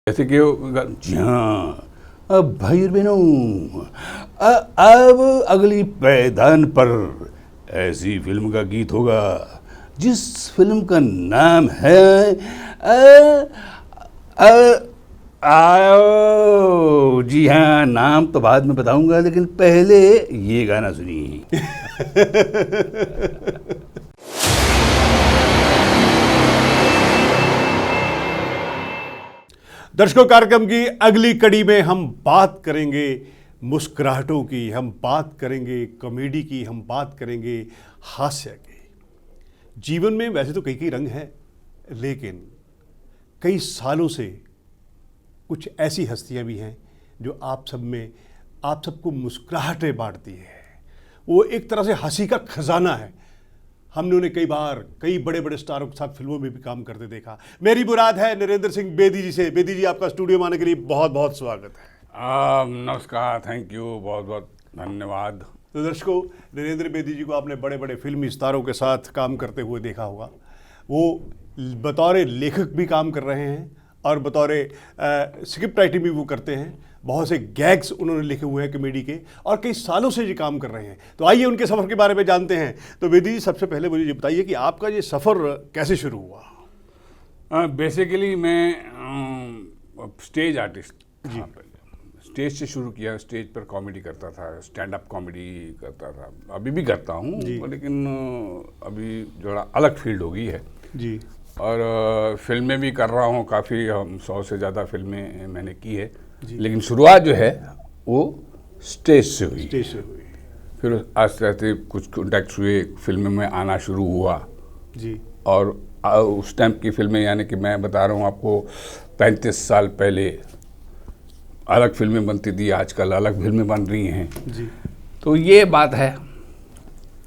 जैसे कि जी हाँ, अब भाई और बहनों, अब अगली पायदान पर ऐसी फिल्म का गीत होगा जिस फिल्म का नाम है आओ। जी हाँ, नाम तो बाद में बताऊंगा, लेकिन पहले ये गाना सुनिए। दर्शकों, कार्यक्रम की अगली कड़ी में हम बात करेंगे मुस्कुराहटों की, हम बात करेंगे कॉमेडी की, हम बात करेंगे हास्य की। जीवन में वैसे तो कई रंग हैं, लेकिन कई सालों से कुछ ऐसी हस्तियां भी हैं जो आप सबको मुस्कुराहटें बांटती है। वो एक तरह से हंसी का खजाना है। हमने उन्हें कई बार कई बड़े बड़े स्टारों के साथ फिल्मों में भी काम करते देखा। मेरी मुराद है नरेंद्र सिंह बेदी जी से। बेदी जी, आपका स्टूडियो में आने के लिए बहुत बहुत स्वागत है। नमस्कार, थैंक यू, बहुत बहुत धन्यवाद। तो दर्शकों, नरेंद्र बेदी जी को आपने बड़े बड़े फिल्मी स्टारों के साथ काम करते हुए देखा होगा। वो बतौर लेखक भी काम कर रहे हैं और बतौर स्क्रिप्ट राइटिंग भी वो करते हैं। बहुत से गैग्स उन्होंने लिखे हुए हैं कॉमेडी के, और कई सालों से ये काम कर रहे हैं। तो आइए उनके सफ़र के बारे में जानते हैं। तो बेदी जी, सबसे पहले मुझे ये बताइए कि आपका ये सफ़र कैसे शुरू हुआ? बेसिकली मैं स्टेज आर्टिस्ट जी। स्टेज से शुरू किया। स्टेज पर कॉमेडी करता था, स्टैंड अप कॉमेडी करता था, अभी भी करता हूँ, लेकिन अभी जो अलग फील्ड हो गई है जी। और फिल्में भी कर रहा हूँ काफ़ी। 100 से ज़्यादा फिल्में मैंने की है, लेकिन शुरुआत जो है वो स्टेज से हुई। फिर आस्ते आस्ते कुछ कॉन्टैक्ट्स हुए, फिल्में में आना शुरू हुआ जी। और उस टाइम की फिल्में, यानी कि मैं बता रहा हूँ आपको 35 साल पहले अलग फिल्में बनती थी, आजकल अलग फिल्में बन रही हैं जी। तो ये बात है,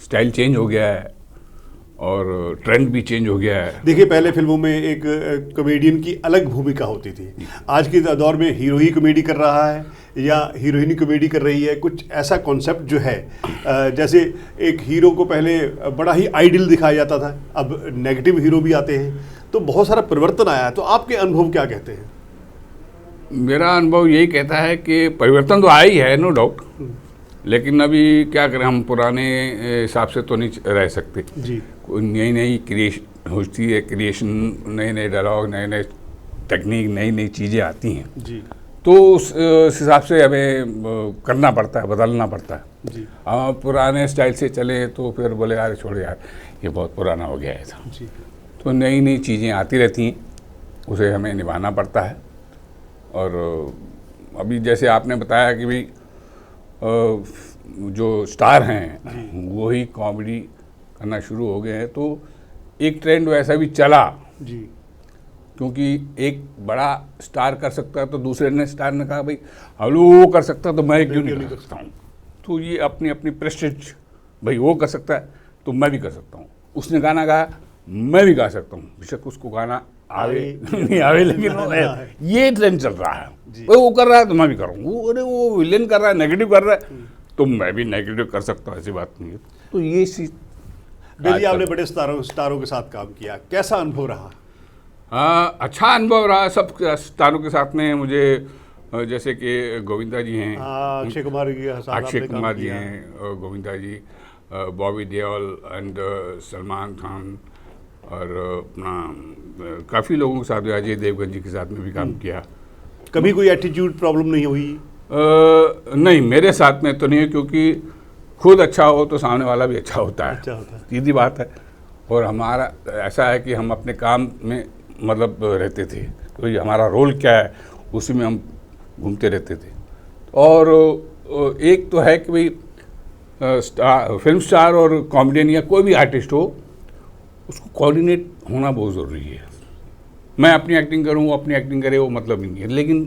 स्टाइल चेंज हो गया है और ट्रेंड भी चेंज हो गया है। देखिए, पहले फिल्मों में एक कॉमेडियन की अलग भूमिका होती थी। आज के दौर में हीरो ही कॉमेडी कर रहा है या हीरोइन कॉमेडी कर रही है। कुछ ऐसा कॉन्सेप्ट जो है, जैसे एक हीरो को पहले बड़ा ही आइडियल दिखाया जाता था, अब नेगेटिव हीरो भी आते हैं। तो बहुत सारा परिवर्तन आया है। तो आपके अनुभव क्या कहते हैं? मेरा अनुभव यही कहता है कि परिवर्तन तो आया ही है, नो डाउट, लेकिन अभी क्या करें, हम पुराने हिसाब से तो नहीं रह सकते जी। नई नई क्रिएशन होती है, क्रिएशन, नए नए डायलॉग, नए नए टेक्निक, नई नई चीज़ें आती हैं जी। तो उस हिसाब से हमें करना पड़ता है, बदलना पड़ता है जी। हम पुराने स्टाइल से चले तो फिर बोले यार छोड़ यार, ये बहुत पुराना हो गया है था जी। तो नई नई चीज़ें आती रहती हैं, उसे हमें निभाना पड़ता है। और अभी जैसे आपने बताया कि भाई जो स्टार हैं वो ही कॉमेडी करना शुरू हो गए हैं, तो एक ट्रेंड वैसा भी चला जी। क्योंकि एक बड़ा स्टार कर सकता है तो दूसरे स्टार ने कहा भाई हलो वो कर सकता है तो मैं क्यों नहीं कर सकता हूँ। तो ये अपनी अपनी प्रेस्टीज, भाई वो कर सकता है तो मैं भी कर सकता हूँ, उसने गाना गाया मैं भी गा सकता हूँ, बेशक उसको गाना आवे नहीं आवे, लेकिन ये ट्रेंड चल रहा है। वो कर रहा है तो मैं भी करूँ, वो विलेन कर रहा है, नेगेटिव कर रहा है तो मैं भी नेगेटिव कर सकता हूँ, ऐसी बात नहीं है। तो ये चीज़ बेदी, आपने बड़े स्टारों के साथ काम किया, कैसा अनुभव रहा? अच्छा अनुभव रहा। सब स्टारों के साथ में मुझे, जैसे कि गोविंदा जी हैं, अक्षय कुमार जी हैं, गोविंदा जी, बॉबी देओल एंड सलमान खान, और अपना काफ़ी लोगों के साथ, अजय देवगन जी के साथ में भी काम किया। कभी कोई एटीट्यूड प्रॉब्लम नहीं हुई? नहीं, मेरे साथ में तो नहीं है, क्योंकि खुद अच्छा हो तो सामने वाला भी अच्छा होता है, सीधी बात है। और हमारा ऐसा है कि हम अपने काम में मतलब रहते थे, तो ये हमारा रोल क्या है उसी में हम घूमते रहते थे। और एक तो है कि भाई फिल्म स्टार और कॉमेडियन या कोई भी आर्टिस्ट हो, उसको कोऑर्डिनेट होना बहुत ज़रूरी है। मैं अपनी एक्टिंग करूँ, वो अपनी एक्टिंग करे, वो मतलब ही नहीं है। लेकिन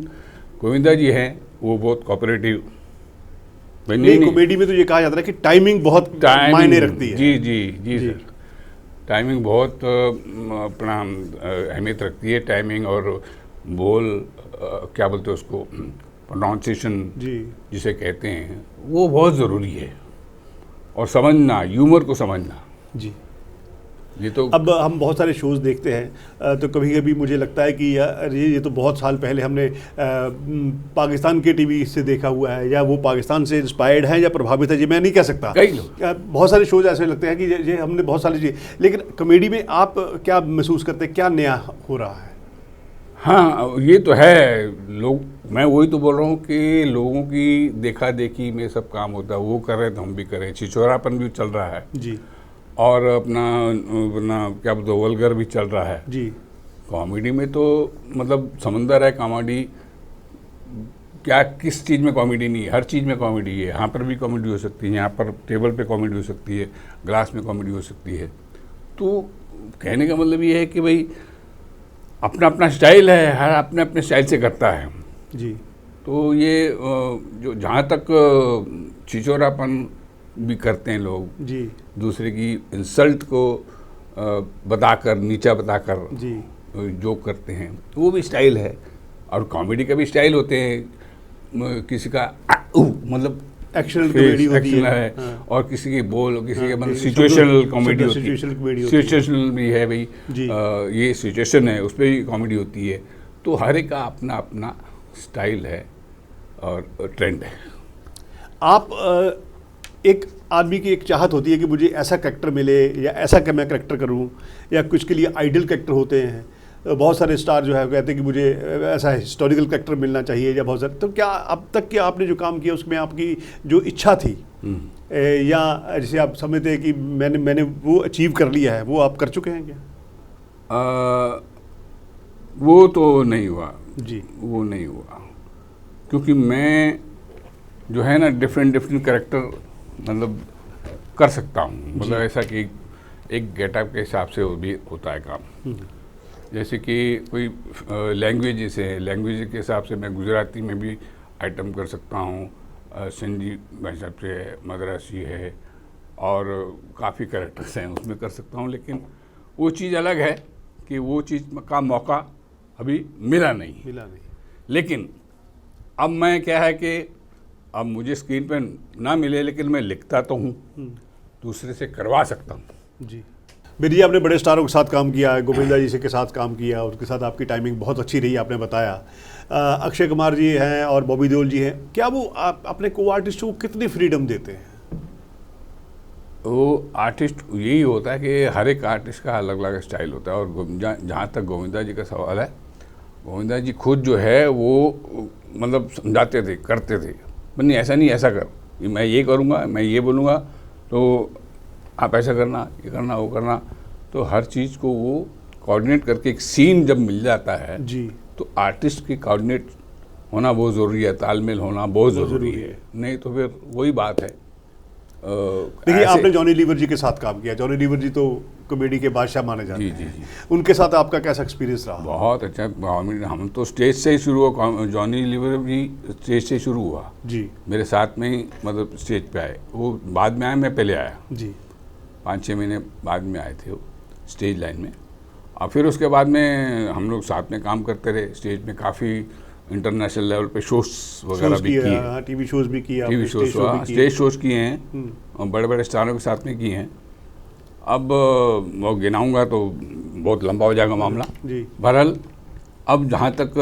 गोविंदा जी हैं, वो बहुत कोऑपरेटिव। नहीं, कॉमेडी में तो ये कहा जाता है कि टाइमिंग बहुत मायने रखती है। जी जी जी, जी सर, टाइमिंग बहुत अपना अहमियत रखती है। टाइमिंग और बोल, क्या बोलते हैं उसको, प्रोनाउंसिएशन जिसे कहते हैं, वो बहुत ज़रूरी है। और समझना, ह्यूमर को समझना। जी। ये तो अब हम बहुत सारे शोज़ देखते हैं तो कभी कभी मुझे लगता है कि यार ये तो बहुत साल पहले हमने पाकिस्तान के टीवी से देखा हुआ है, या वो पाकिस्तान से इंस्पायर्ड है या प्रभावित है, ये मैं नहीं कह सकता। कई लोग बहुत सारे शोज़ ऐसे लगते हैं कि ये हमने बहुत सारी चीज़, लेकिन कॉमेडी में आप क्या महसूस करते हैं, क्या नया हो रहा है? हाँ, ये तो है। लोग, मैं वही तो बोल रहा हूँ कि लोगों की देखा देखी में सब काम होता है, वो कर रहे तो हम भी करें। छिछोरापन भी चल रहा है जी, और अपना क्या बोलते हैं, वल्गर भी चल रहा है जी। कॉमेडी में। तो मतलब समंदर है कॉमेडी, क्या किस चीज़ में कॉमेडी नहीं है? हर चीज़ में कॉमेडी है। यहाँ पर भी कॉमेडी हो सकती है, यहाँ पर टेबल पे कॉमेडी हो सकती है, ग्लास में कॉमेडी हो सकती है। तो कहने का मतलब ये है कि भाई अपना अपना स्टाइल है, हर अपने अपने स्टाइल से करता है जी। तो ये जो जहाँ तक छिछोरापन भी करते हैं लोग, जी, दूसरे की इंसल्ट को बताकर, नीचा बताकर जी। जो करते हैं, वो भी स्टाइल है। और कॉमेडी का भी स्टाइल होते हैं। किसी का मतलब एक्शन कॉमेडी होती है, हाँ। और किसी के बोल, किसी के मतलब जी, सिचुएशनल कॉमेडी होती है। सिचुएशनल कॉमेडी होती है। सिचुएशनल भी है भाई, जी। ये सिचुएशन है, उस पर भी कॉमेडी होती है। तो हर एक का अपना अपना स्टाइल है और ट्रेंड है। आप एक आदमी की एक चाहत होती है कि मुझे ऐसा कैरेक्टर मिले, या ऐसा मैं कैरेक्टर करूं, या कुछ के लिए आइडियल कैरेक्टर होते हैं। बहुत सारे स्टार जो है कहते हैं कि मुझे ऐसा हिस्टोरिकल कैरेक्टर मिलना चाहिए, या बहुत सारे। तो क्या अब तक के आपने जो काम किया उसमें आपकी जो इच्छा थी, या जैसे आप समझते हैं कि मैंने वो अचीव कर लिया है, वो आप कर चुके हैं क्या? वो तो नहीं हुआ जी, वो नहीं हुआ, क्योंकि मैं जो है ना डिफरेंट कैरेक्टर मतलब कर सकता हूँ। मतलब ऐसा कि एक गेटअप के हिसाब से वो भी होता है काम। जैसे कि कोई लैंग्वेज है, लैंग्वेज के हिसाब से मैं गुजराती में भी आइटम कर सकता हूँ, सिंधी भाषा से है, मद्रासी है, और काफ़ी कैरेक्टर्स हैं उसमें कर सकता हूँ। लेकिन वो चीज़ अलग है कि वो चीज़ का मौका अभी मिला नहीं। लेकिन अब मैं क्या है कि अब मुझे स्क्रीन पे ना मिले, लेकिन मैं लिखता तो हूँ, दूसरे से करवा सकता हूँ। जी। मेरी आपने बड़े स्टारों के साथ काम किया है, गोविंदा जी से के साथ काम किया, उसके साथ आपकी टाइमिंग बहुत अच्छी रही, आपने बताया। अक्षय कुमार जी हैं और बॉबी देओल जी हैं, क्या वो आप अपने को आर्टिस्ट को कितनी फ्रीडम देते हैं? वो आर्टिस्ट यही होता है कि हर एक आर्टिस्ट का अलग अलग स्टाइल होता है। और जहाँ तक गोविंदा जी का सवाल है, गोविंदा जी खुद जो है वो मतलब समझाते थे, करते थे, नहीं ऐसा नहीं, ऐसा कर, मैं ये करूँगा, मैं ये बोलूँगा, तो आप ऐसा करना, ये करना, वो करना। तो हर चीज़ को वो कोऑर्डिनेट करके एक सीन जब मिल जाता है जी, तो आर्टिस्ट की कोऑर्डिनेट होना बहुत ज़रूरी है, तालमेल होना बहुत ज़रूरी है। नहीं तो फिर वही बात है। देखिए, आपने जॉनी लीवर जी के साथ काम किया। जॉनी लीवर जी तो कॉमेडी के बादशाह माने जाते हैं। जी। उनके साथ आपका कैसा एक्सपीरियंस रहा? बहुत अच्छा। हम तो स्टेज से ही शुरू हुआ, जॉनी लीवर भी स्टेज से शुरू हुआ जी, मेरे साथ में ही, मतलब स्टेज पे आए। वो बाद में आए, मैं पहले आया जी, 5-6 महीने बाद में आए थे वो स्टेज लाइन में। और फिर उसके बाद में हम लोग साथ में काम करते रहे स्टेज में, काफ़ी इंटरनेशनल लेवल पे शोज वगैरह भी किए, टीवी शोज भी किए, स्टेज शोज किए हैं, और बड़े बड़े स्टारों के साथ में किए हैं। अब वो गिनाऊंगा तो बहुत लंबा हो जाएगा मामला जी। बहरहाल, अब जहाँ तक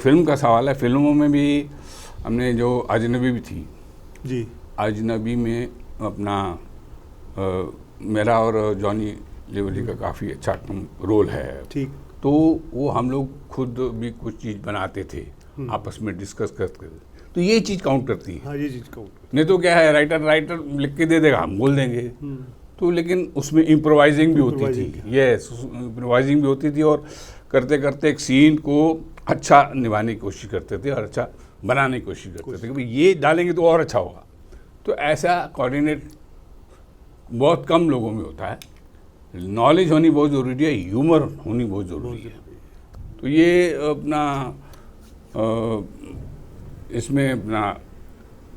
फिल्म का सवाल है, फिल्मों में भी हमने जो अजनबी भी थी जी, अजनबी में अपना मेरा और जॉनी लीवर जी का काफ़ी अच्छा रोल है। ठीक। तो वो हम लोग खुद भी कुछ चीज़ बनाते थे, आपस में डिस्कस करते थे। तो ये चीज़ काउंट करती है। हाँ, ये चीज़ काउंट। नहीं तो क्या है, राइटर लिख के दे देगा, हम बोल देंगे। तो लेकिन उसमें इम्प्रोवाइजिंग भी होती थी। यस, इम्प्रोवाइजिंग भी होती थी, और करते करते एक सीन को अच्छा निभाने की कोशिश करते थे और अच्छा बनाने की कोशिश करते थे कि ये डालेंगे तो और अच्छा होगा। तो ऐसा कोऑर्डिनेट बहुत कम लोगों में होता है। नॉलेज होनी बहुत ज़रूरी है, ह्यूमर होनी बहुत ज़रूरी है। तो ये अपना इसमें अपना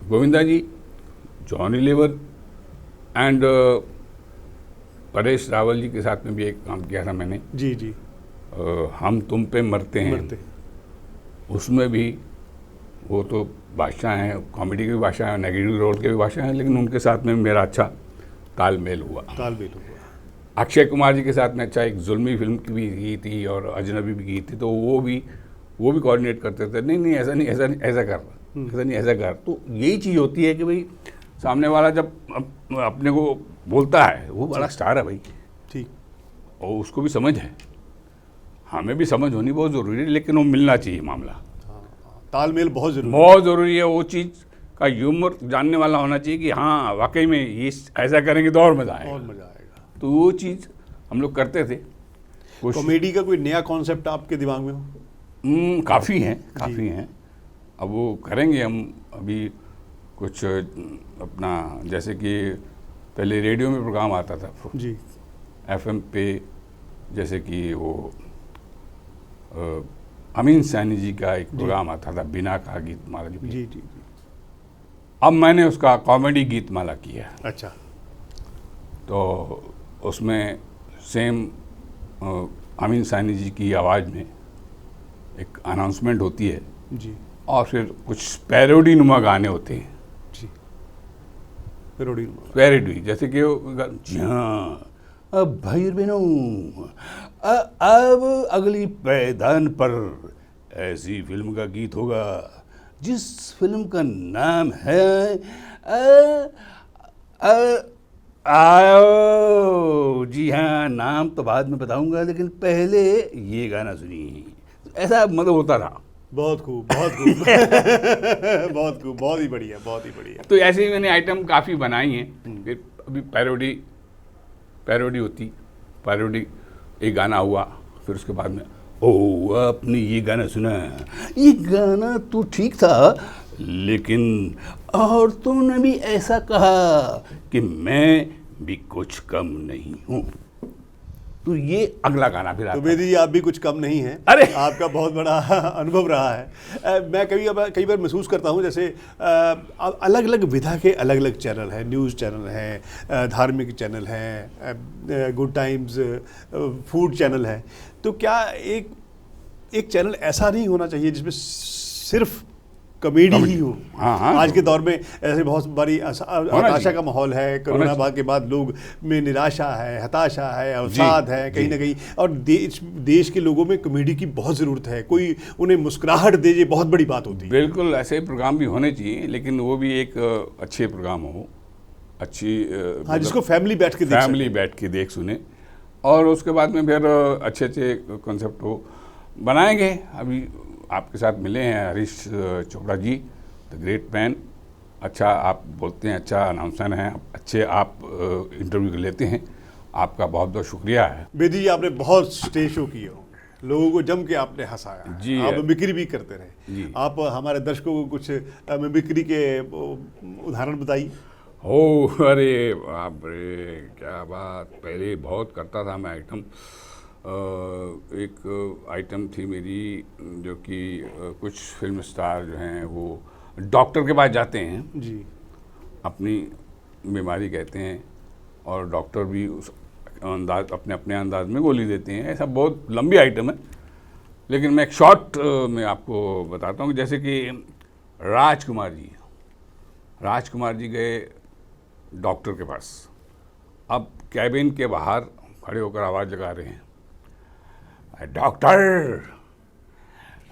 गोविंदा जी, जॉनी लीवर एंड परेश रावल जी के साथ में भी एक काम किया था मैंने जी जी, हम तुम पे मरते हैं। उसमें भी वो तो बादशाह हैं, कॉमेडी की भी बादशाह हैं, नेगेटिव रोल के भी बादशाह हैं, लेकिन उनके साथ में मेरा अच्छा तालमेल हुआ। अक्षय कुमार जी के साथ में अच्छा एक जुल्मी फिल्म की भी की थी और अजनबी भी की थी, तो वो भी कोऑर्डिनेट करते थे, नहीं नहीं ऐसा नहीं, ऐसा नहीं, ऐसा कर, ऐसा नहीं, ऐसा कर। तो यही चीज़ होती है कि भाई सामने वाला जब अपने को बोलता है, वो बड़ा स्टार है भाई, ठीक, और उसको भी समझ है, हमें भी समझ होनी बहुत ज़रूरी है, लेकिन वो मिलना चाहिए मामला, तालमेल बहुत ज़रूरी बहुत ज़रूरी है। वो चीज़ का ह्यूमर जानने वाला होना चाहिए कि हाँ वाकई में ये ऐसा करेंगे तो और मज़ा आएगा, और मज़ा आएगा। तो वो चीज़ हम लोग करते थे। कॉमेडी का कोई नया कॉन्सेप्ट आपके दिमाग में हो? काफ़ी हैं, काफ़ी हैं, अब वो करेंगे हम। अभी कुछ अपना जैसे कि पहले रेडियो में प्रोग्राम आता था जी, FM पे, जैसे कि वो अमीन सैनी जी का एक प्रोग्राम आता था, बिना कहा गीत माला जी। जी जी। अब मैंने उसका कॉमेडी गीत माला किया, अच्छा, तो उसमें सेम अमीन सैनी जी की आवाज़ में एक अनाउंसमेंट होती है जी और फिर कुछ पैरोडी नुमा गाने होते हैं। जी, पैरोडी, पैरोडी, जैसे कि जी हाँ, अब भाई बहनों, अब अगली पैदान पर ऐसी फिल्म का गीत होगा जिस फिल्म का नाम है आओ। जी हाँ, नाम तो बाद में बताऊंगा, लेकिन पहले ये गाना सुनिए। ऐसा मतलब होता था। बहुत खूब, बहुत खूब बहुत खूब, बहुत ही बढ़िया, बहुत ही बढ़िया। तो ऐसे ही मैंने आइटम काफ़ी बनाई हैं। फिर अभी पैरोडी होती, पैरोडी एक गाना हुआ, फिर उसके बाद में ओ आपने ये गाना सुना, ये गाना तो ठीक था, लेकिन और तुमने भी ऐसा कहा कि मैं भी कुछ कम नहीं हूँ, तो ये अगला गाना फिर आता तो बेदी जी, आप भी कुछ कम नहीं हैं। अरे आपका बहुत बड़ा अनुभव रहा है। मैं कई बार महसूस करता हूँ, जैसे अलग अलग विधा के अलग अलग चैनल हैं, न्यूज़ चैनल हैं, धार्मिक चैनल हैं, गुड टाइम्स, फूड चैनल है, तो क्या एक चैनल ऐसा नहीं होना चाहिए जिसमें सिर्फ कॉमेडी ही हो? हाँ, आज के दौर में ऐसे बहुत बड़ी हताशा का माहौल है, कोरोना बाद के बाद लोग में निराशा है, हताशा है, अवसाद है कहीं ना कहीं, और देश के लोगों में कॉमेडी की बहुत ज़रूरत है। कोई उन्हें मुस्कुराहट दे, ये बहुत बड़ी बात होती है। बिल्कुल, ऐसे प्रोग्राम भी होने चाहिए, लेकिन वो भी एक अच्छे प्रोग्राम हो, अच्छी हाँ, जिसको फैमिली बैठ के देख सुने, और उसके बाद में फिर अच्छे अच्छे कॉन्सेप्ट हो बनाएंगे। अभी आपके साथ मिले हैं Harish Chopra ji, the great man, अच्छा आप बोलते हैं, अच्छा अनाउंसर हैं, अच्छे आप इंटरव्यू लेते हैं, आपका बहुत बहुत शुक्रिया है। बेदी जी, आपने बहुत स्टेज शो किए होंगे, लोगों को जम के आपने हंसाया जी, आप मिमिक्री भी करते रहे जी। आप हमारे दर्शकों को कुछ मिमिक्री के उदाहरण बताइए। हो, अरे बाप रे, क्या बात, पहले बहुत करता था मैं आइटम। एक आइटम थी मेरी, जो कि कुछ फिल्म स्टार जो हैं वो डॉक्टर के पास जाते हैं जी, अपनी बीमारी कहते हैं, और डॉक्टर भी उस अंदाज अपने अंदाज में गोली देते हैं। ऐसा बहुत लंबी आइटम है, लेकिन मैं एक शॉर्ट में आपको बताता हूँ। जैसे कि राजकुमार जी गए डॉक्टर के पास, अब कैबिन के बाहर खड़े होकर आवाज़ लगा रहे हैं, डॉक्टर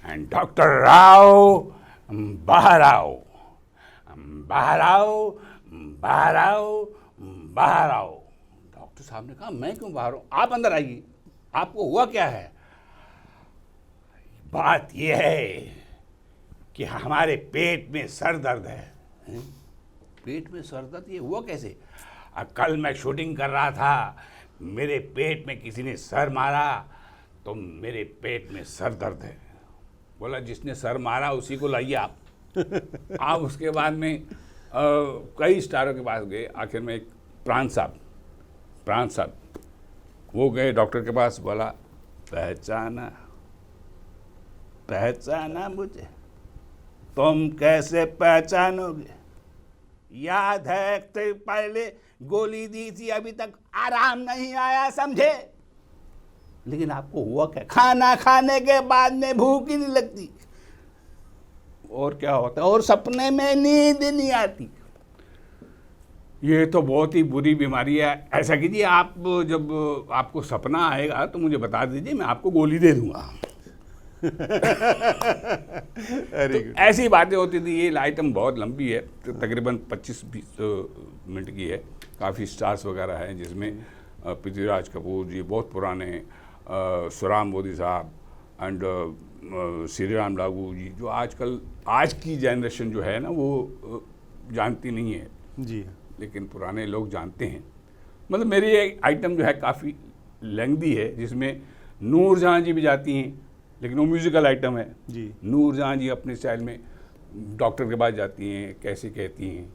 एंड डॉक्टर राव, बाहर आओ, बाहर आओ, बाहर आओ, बाहर आओ। डॉक्टर साहब ने कहा, मैं क्यों बाहर हूँ, आप अंदर आइए, आपको हुआ क्या है? बात यह है कि हमारे पेट में सर दर्द है। पेट में सर दर्द, ये हुआ कैसे? कल मैं शूटिंग कर रहा था, मेरे पेट में किसी ने सर मारा, तो मेरे पेट में सर दर्द है। बोला, जिसने सर मारा उसी को लाइए आप। आप उसके बाद में कई स्टारों के पास गए, आखिर में एक प्राण साहब वो गए डॉक्टर के पास, बोला, पहचाना मुझे? तुम कैसे पहचानोगे? याद है तो पहले गोली दी थी, अभी तक आराम नहीं आया, समझे? लेकिन आपको हुआ क्या? खाना खाने के बाद में भूख ही नहीं लगती, और क्या होता है, और सपने में नींद नहीं आती। ये तो बहुत ही बुरी बीमारी है। ऐसा कीजिए, आप जब आपको सपना आएगा तो मुझे बता दीजिए, मैं आपको गोली दे दूंगा। तो ऐसी बातें होती थी। ये आइटम बहुत लंबी है, तो तकरीबन 25-20 मिनट की है। काफ़ी स्टार्स वगैरह हैं जिसमें पृथ्वीराज कपूर जी, बहुत पुराने, सुराम मोदी साहब एंड श्री राम लागू जी, जो आजकल आज की जनरेशन जो है ना वो जानती नहीं है जी, लेकिन पुराने लोग जानते हैं। मतलब मेरी एक आइटम जो है काफ़ी लेंथी है, जिसमें नूरजहां जी भी जाती हैं, लेकिन वो म्यूज़िकल आइटम है जी। नूरजहां जी अपने स्टाइल में डॉक्टर के पास जाती हैं, कैसे कहती हैं,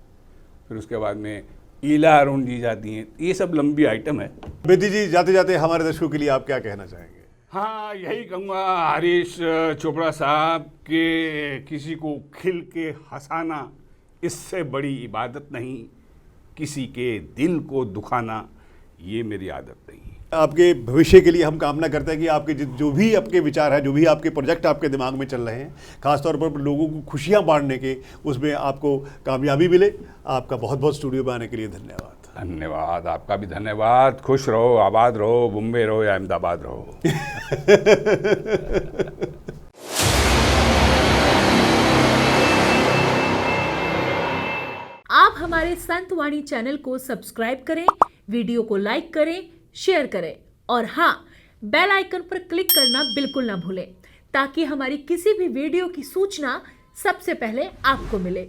फिर उसके बाद में ईला अरुण जी जाती हैं। ये सब लंबी आइटम है। बेदी जी, जाते जाते हमारे दर्शकों के लिए आप क्या कहना चाहेंगे? हाँ, यही कहूँगा हरीश चोपड़ा साहब के किसी को खिल के हंसाना इससे बड़ी इबादत नहीं, किसी के दिल को दुखाना ये मेरी आदत नहीं। आपके भविष्य के लिए हम कामना करते हैं कि आपके जो भी आपके विचार है, जो भी आपके प्रोजेक्ट आपके दिमाग में चल रहे हैं, खासतौर पर लोगों को खुशियां बांटने के, उसमें आपको कामयाबी मिले। आपका बहुत बहुत स्टूडियो में आने के लिए धन्यवाद। धन्यवाद, आपका भी धन्यवाद। खुश रहो, आबाद रहो, मुंबई रहो या अहमदाबाद रहो। आप हमारे संतवाणी चैनल को सब्सक्राइब करें, वीडियो को लाइक करें, शेयर करें और हाँ, बेल आइकन पर क्लिक करना बिल्कुल ना भूलें, ताकि हमारी किसी भी वीडियो की सूचना सबसे पहले आपको मिले।